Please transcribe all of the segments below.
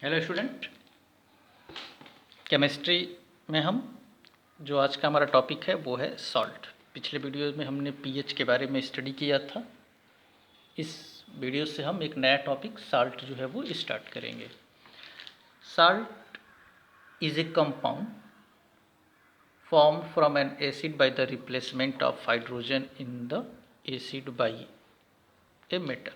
Hello student. Chemistry में हम जो आज का हमारा टॉपिक है वो है सॉल्ट। पिछले वीडियो में हमने पीएच के बारे में स्टडी किया था। इस वीडियो से हम एक नया टॉपिक साल्ट जो है वो स्टार्ट करेंगे। Salt is a compound formed from an acid by the replacement of hydrogen in the acid by a metal.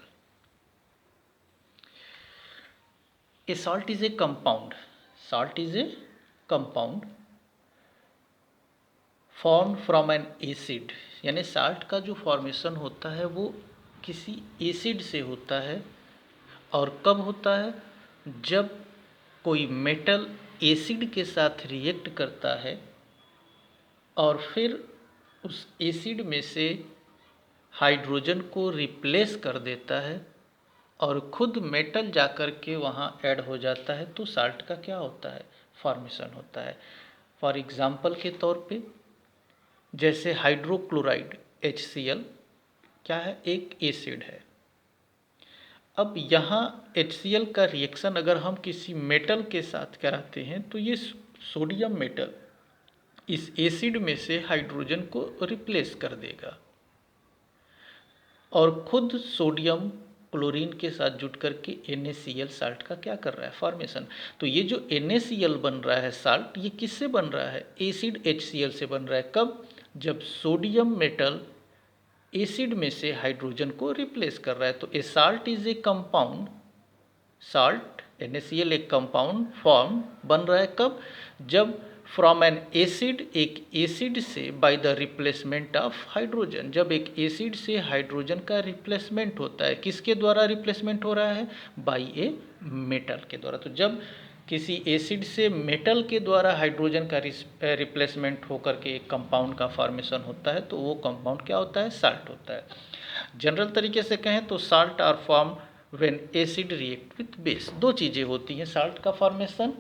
A salt is a compound. Salt is a compound form from an acid, यानी salt का जो formation होता है वो किसी acid से होता है। और कब होता है? जब कोई मेटल एसिड के साथ रिएक्ट करता है और फिर उस एसिड में से हाइड्रोजन को रिप्लेस कर देता है और खुद मेटल जाकर के वहाँ ऐड हो जाता है, तो साल्ट का क्या होता है? फॉर्मेशन होता है। फॉर एग्ज़ाम्पल के तौर पे जैसे हाइड्रोक्लोराइड HCl क्या है? एक एसिड है। अब यहाँ HCl का रिएक्शन अगर हम किसी मेटल के साथ कराते हैं तो ये सोडियम मेटल इस एसिड में से हाइड्रोजन को रिप्लेस कर देगा और खुद सोडियम क्लोरीन के साथ जुट करके NaCl साल्ट का क्या कर रहा है? फॉर्मेशन। तो ये जो NaCl बन रहा है साल्ट, ये किससे बन रहा है? एसिड HCl से बन रहा है। कब? जब सोडियम मेटल एसिड में से हाइड्रोजन को रिप्लेस कर रहा है। तो a salt is a compound, salt NaCl एक कंपाउंड फॉर्म बन रहा है। कब? जब फ्रॉम एन एसिड, एक एसिड से, by the replacement of hydrogen, जब एक एसिड से हाइड्रोजन का रिप्लेसमेंट होता है। किसके द्वारा रिप्लेसमेंट हो रहा है? बाय ए मेटल के द्वारा। तो जब किसी एसिड से मेटल के द्वारा हाइड्रोजन का रिप्लेसमेंट होकर के एक कंपाउंड का फॉर्मेशन होता है, तो वो कंपाउंड क्या होता है? साल्ट होता है। जनरल तरीके से कहें तो salt are form when acid react with base. दो चीज़ें होती हैं साल्ट का फॉर्मेशन।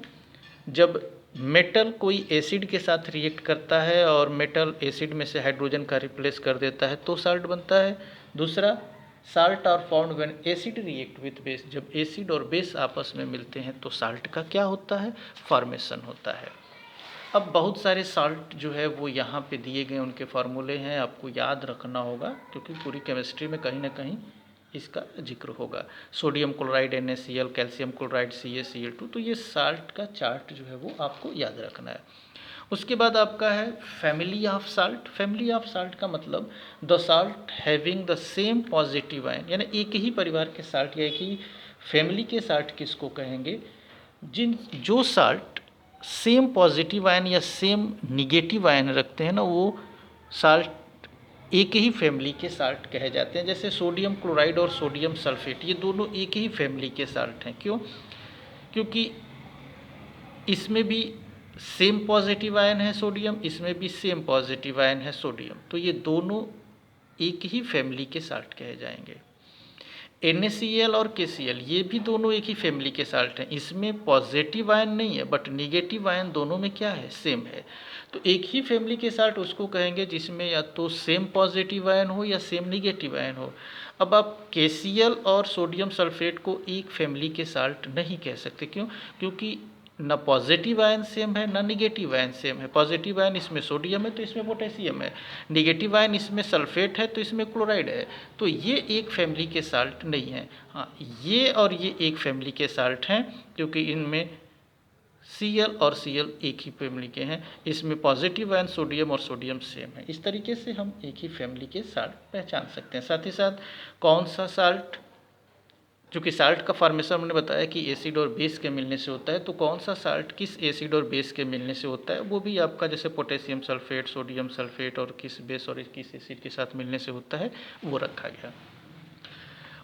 जब मेटल कोई एसिड के साथ रिएक्ट करता है और मेटल एसिड में से हाइड्रोजन का रिप्लेस कर देता है तो साल्ट बनता है। दूसरा, salt are found when acid react with base. जब एसिड और बेस आपस में मिलते हैं तो साल्ट का क्या होता है? फॉर्मेशन होता है। अब बहुत सारे साल्ट जो है वो यहाँ पे दिए गए, उनके फार्मूले हैं, आपको याद रखना होगा क्योंकि पूरी केमिस्ट्री में कहीं ना कहीं इसका जिक्र होगा। Sodium chloride NaCl, calcium chloride CaCl2। तो ये साल्ट का चार्ट जो है वो आपको याद रखना है। उसके बाद आपका है family of salt. Family of salt का मतलब the salt having the same positive ion, यानी एक ही परिवार के साल्ट या एक ही फैमिली के साल्ट किसको कहेंगे? जो साल्ट सेम पॉजिटिव आयन या सेम निगेटिव आयन रखते हैं ना, वो साल्ट एक ही फैमिली के साल्ट कहे जाते हैं। जैसे सोडियम क्लोराइड और सोडियम सल्फेट, ये दोनों एक ही फैमिली के साल्ट हैं। क्यों? क्योंकि इसमें भी सेम पॉजिटिव आयन है सोडियम, इसमें भी सेम पॉजिटिव आयन है सोडियम, तो ये दोनों एक ही फैमिली के साल्ट कहे जाएंगे। NaCl और KCl ये भी दोनों एक ही फैमिली के साल्ट हैं। इसमें पॉजिटिव आयन नहीं है बट निगेटिव आयन दोनों में क्या है? सेम है। तो एक ही फैमिली के साल्ट उसको कहेंगे जिसमें या तो सेम पॉजिटिव आयन हो या सेम निगेटिव आयन हो। अब आप KCl और सोडियम सल्फेट को एक फैमिली के साल्ट नहीं कह सकते। क्यों? क्योंकि न पॉजिटिव आयन सेम है न निगेटिव आयन सेम है। पॉजिटिव आयन इसमें सोडियम है तो इसमें पोटेशियम है, निगेटिव आयन इसमें सल्फेट है तो इसमें क्लोराइड है। तो ये एक फैमिली के साल्ट नहीं है। हाँ, ये और ये एक फैमिली के साल्ट हैं क्योंकि इनमें Cl और Cl एक ही फैमिली के हैं। इसमें पॉजिटिव आयन सोडियम और सोडियम सेम है। इस तरीके से हम एक ही फैमिली के साल्ट पहचान सकते हैं। साथ ही साथ कौन सा साल्ट, चूँकि साल्ट का फॉर्मेशन हमने बताया कि एसिड और बेस के मिलने से होता है, तो कौन सा साल्ट किस एसिड और बेस के मिलने से होता है वो भी आपका, जैसे पोटेशियम सल्फेट, सोडियम सल्फेट, और किस बेस और किस एसिड के साथ मिलने से होता है वो रखा गया।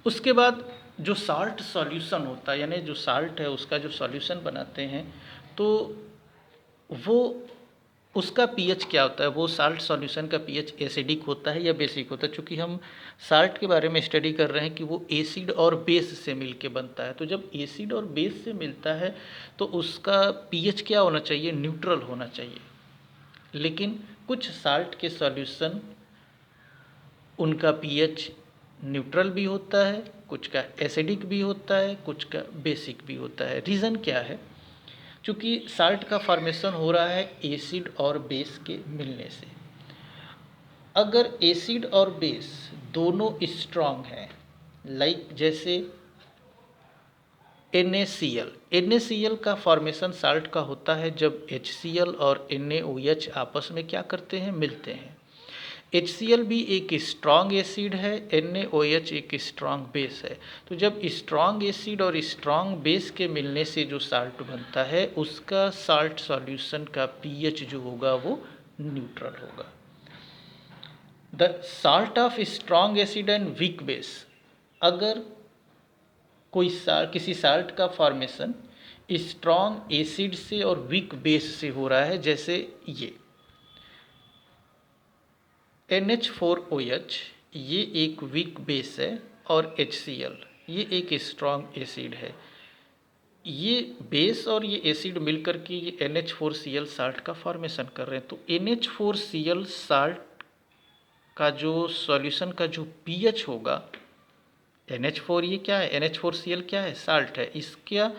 उसके बाद जो साल्ट सॉल्यूशन होता है, यानी जो साल्ट है उसका जो सॉल्यूशन बनाते हैं, तो वो उसका पीएच क्या होता है? वो साल्ट सॉल्यूशन का पीएच एसिडिक होता है या बेसिक होता है? चूँकि हम साल्ट के बारे में स्टडी कर रहे हैं कि वो एसिड और बेस से मिल के बनता है। तो जब एसिड और बेस से मिलता है तो उसका पीएच क्या होना चाहिए? न्यूट्रल होना चाहिए। लेकिन कुछ साल्ट के सॉल्यूशन, उनका पीएच न्यूट्रल भी होता है, कुछ का एसिडिक भी होता है, कुछ का बेसिक भी होता है। रीज़न क्या है? चूँकि साल्ट का फॉर्मेशन हो रहा है एसिड और बेस के मिलने से। अगर एसिड और बेस दोनों स्ट्रांग हैं, लाइक जैसे NaCl, NaCl का फॉर्मेशन साल्ट का होता है जब HCl और NaOH आपस में क्या करते हैं, मिलते हैं। HCl भी एक स्ट्रांग एसिड है, NaOH एक स्ट्रांग बेस है। तो जब स्ट्रांग एसिड और स्ट्रांग बेस के मिलने से जो साल्ट बनता है उसका साल्ट सॉल्यूशन का pH जो होगा वो न्यूट्रल होगा। The salt of strong acid and weak base, अगर किसी साल्ट का फॉर्मेशन स्ट्रांग एसिड से और वीक बेस से हो रहा है, जैसे ये NH4OH, ये एक वीक बेस है, और HCl ये एक स्ट्रांग एसिड है। ये बेस और ये एसिड मिलकर के ये NH4Cl साल्ट का फॉर्मेशन कर रहे हैं। तो NH4Cl साल्ट का जो सॉल्यूशन का जो pH होगा, NH4 ये क्या है, NH4Cl क्या है, साल्ट है। इसका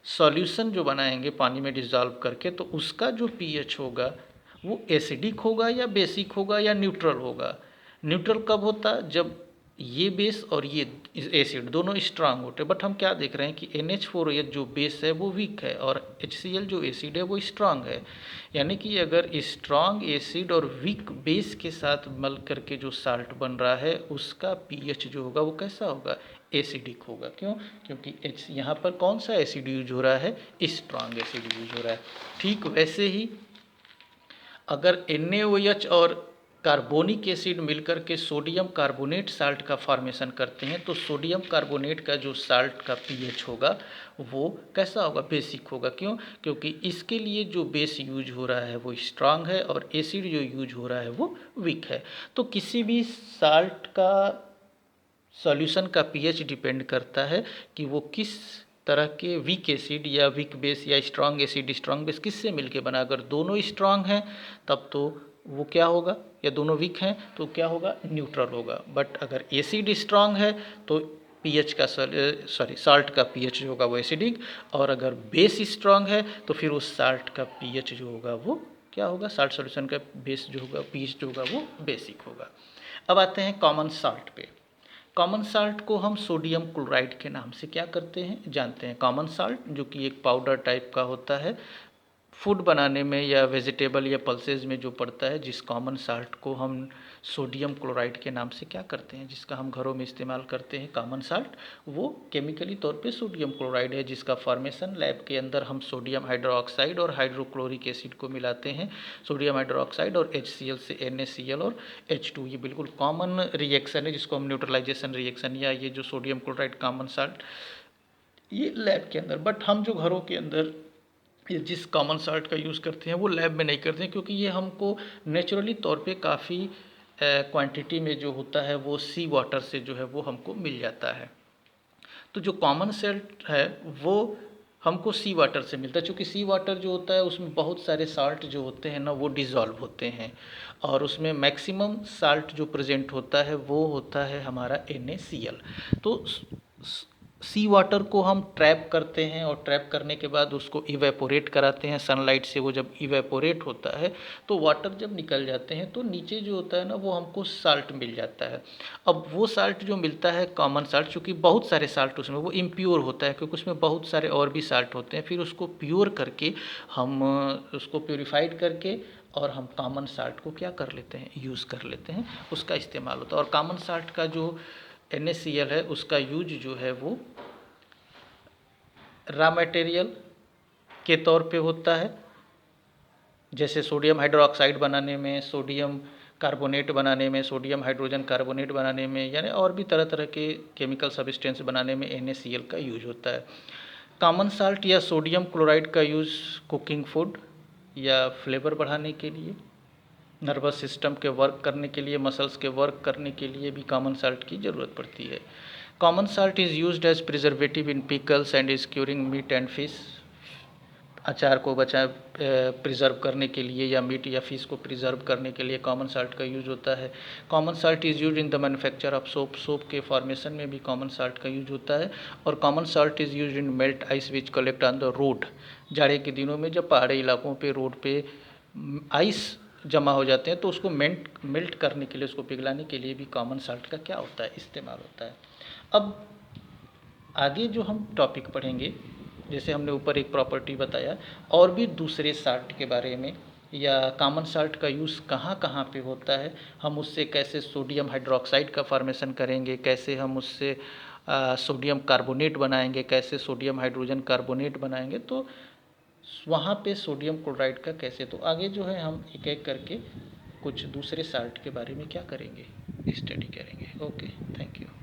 सॉल्यूशन जो बनाएंगे पानी में डिज़ोल्व करके, तो उसका जो pH होगा वो एसिडिक होगा या बेसिक होगा या न्यूट्रल होगा। न्यूट्रल कब होता, जब ये बेस और ये एसिड दोनों स्ट्रांग होते हैं। बट हम क्या देख रहे हैं कि NH4OH जो बेस है वो वीक है और HCl जो एसिड है वो स्ट्रांग है। यानी कि अगर स्ट्रांग एसिड और वीक बेस के साथ मल करके जो साल्ट बन रहा है उसका pH जो होगा वो कैसा होगा, एसिडिक होगा। क्यों? क्योंकि यहाँ पर कौन सा एसिड यूज हो रहा है, स्ट्रांग एसिड यूज हो रहा है। ठीक वैसे ही अगर NaOH और कार्बोनिक एसिड मिलकर के सोडियम कार्बोनेट साल्ट का फॉर्मेशन करते हैं, तो सोडियम कार्बोनेट का जो साल्ट का pH होगा वो कैसा होगा, बेसिक होगा। क्यों? क्योंकि इसके लिए जो बेस यूज हो रहा है वो स्ट्रांग है और एसिड जो यूज हो रहा है वो वीक है। तो किसी भी साल्ट का सॉल्यूशन का pH डिपेंड करता है कि वो किस तरह के वीक एसिड या वीक बेस या स्ट्रांग एसिड स्ट्रांग बेस किससे मिलके बना। अगर दोनों स्ट्रांग हैं तब तो वो क्या होगा, या दोनों वीक हैं तो क्या होगा, न्यूट्रल होगा। बट अगर एसिड स्ट्रांग है तो pH का साल्ट का pH जो होगा वो एसिडिक, और अगर बेस स्ट्रांग है तो फिर उस साल्ट का pH जो होगा वो क्या होगा, साल्ट सॉल्यूशन का बेस जो होगा pH जो होगा वो बेसिक होगा। अब आते हैं कॉमन साल्ट पे। कॉमन साल्ट को हम सोडियम क्लोराइड के नाम से क्या करते हैं, जानते हैं। कॉमन साल्ट जो कि एक पाउडर टाइप का होता है, फूड बनाने में या वेजिटेबल या पल्सेस में जो पड़ता है, जिस कॉमन साल्ट को हम सोडियम क्लोराइड के नाम से क्या करते हैं, जिसका हम घरों में इस्तेमाल करते हैं कॉमन साल्ट, वो केमिकली तौर पे सोडियम क्लोराइड है, जिसका फॉर्मेशन लैब के अंदर हम सोडियम हाइड्रोक्साइड और हाइड्रोक्लोरिक एसिड को मिलाते हैं। सोडियम हाइड्रोक्साइड और HCl से NaCl और H2, ये बिल्कुल कॉमन रिएक्शन है जिसको हम न्यूट्रलाइजेशन रिएक्शन, या ये जो सोडियम क्लोराइड कॉमन साल्ट ये लैब के अंदर। बट हम जो घरों के अंदर ये जिस कॉमन साल्ट का यूज़ करते हैं वो लैब में नहीं करते हैं, क्योंकि ये हमको नेचुरली तौर पे काफ़ी क्वांटिटी में जो होता है वो सी वाटर से जो है वो हमको मिल जाता है। तो जो कॉमन साल्ट है वो हमको सी वाटर से मिलता है, क्योंकि सी वाटर जो होता है उसमें बहुत सारे साल्ट जो होते हैं ना वो डिज़ोल्व होते हैं, और उसमें मैक्सिमम साल्ट जो प्रेजेंट होता है वो होता है हमारा NaCl। तो सी वाटर को हम ट्रैप करते हैं और ट्रैप करने के बाद उसको इवेपोरेट कराते हैं सनलाइट से। वो जब इवेपोरेट होता है तो वाटर जब निकल जाते हैं तो नीचे जो होता है ना वो हमको साल्ट मिल जाता है। अब वो साल्ट जो मिलता है कॉमन साल्ट, चूँकि बहुत सारे साल्ट उसमें वो इम्प्योर होता है, क्योंकि उसमें बहुत सारे और भी साल्ट होते हैं, फिर उसको प्योर करके हम उसको प्योरीफाइड करके और हम कॉमन साल्ट को क्या कर लेते हैं, यूज़ कर लेते हैं, उसका इस्तेमाल होता है। और कॉमन साल्ट का जो NaCl है उसका यूज जो है वो रॉ मटेरियल के तौर पे होता है, जैसे सोडियम हाइड्रोक्साइड बनाने में, सोडियम कार्बोनेट बनाने में, सोडियम हाइड्रोजन कार्बोनेट बनाने में, यानी और भी तरह तरह के केमिकल सब्सटेंस बनाने में NaCl का यूज होता है। कॉमन साल्ट या सोडियम क्लोराइड का यूज़ कुकिंग फूड या फ्लेवर बढ़ाने के लिए, नर्वस सिस्टम के वर्क करने के लिए, मसल्स के वर्क करने के लिए भी कॉमन साल्ट की ज़रूरत पड़ती है। Common salt is used as preservative in pickles and is curing meat and fish. अचार को प्रिजर्व करने के लिए या मीट या फिश को प्रिजर्व करने के लिए कॉमन साल्ट का यूज होता है। Common salt is use in the manufacture of soap, soap के फॉर्मेशन में भी कॉमन साल्ट का यूज होता है। और common salt is use in melt ice which collect on the road. जाड़े के दिनों में जब पहाड़ी इलाकों पे रोड पे आइस जमा हो जाते हैं तो उसको मेल्ट करने के लिए, उसको पिघलाने के लिए भी कॉमन साल्ट का क्या होता है, इस्तेमाल होता है। अब आगे जो हम टॉपिक पढ़ेंगे, जैसे हमने ऊपर एक प्रॉपर्टी बताया, और भी दूसरे साल्ट के बारे में या कॉमन साल्ट का यूज़ कहाँ कहाँ पे होता है, हम उससे कैसे सोडियम हाइड्रोक्साइड का फॉर्मेशन करेंगे, कैसे हम उससे सोडियम कार्बोनेट बनाएंगे, कैसे सोडियम हाइड्रोजन कार्बोनेट बनाएंगे, तो वहाँ पे सोडियम क्लोराइड का कैसे, तो आगे जो है हम एक एक करके कुछ दूसरे साल्ट के बारे में क्या करेंगे, स्टडी करेंगे। Okay, thank you.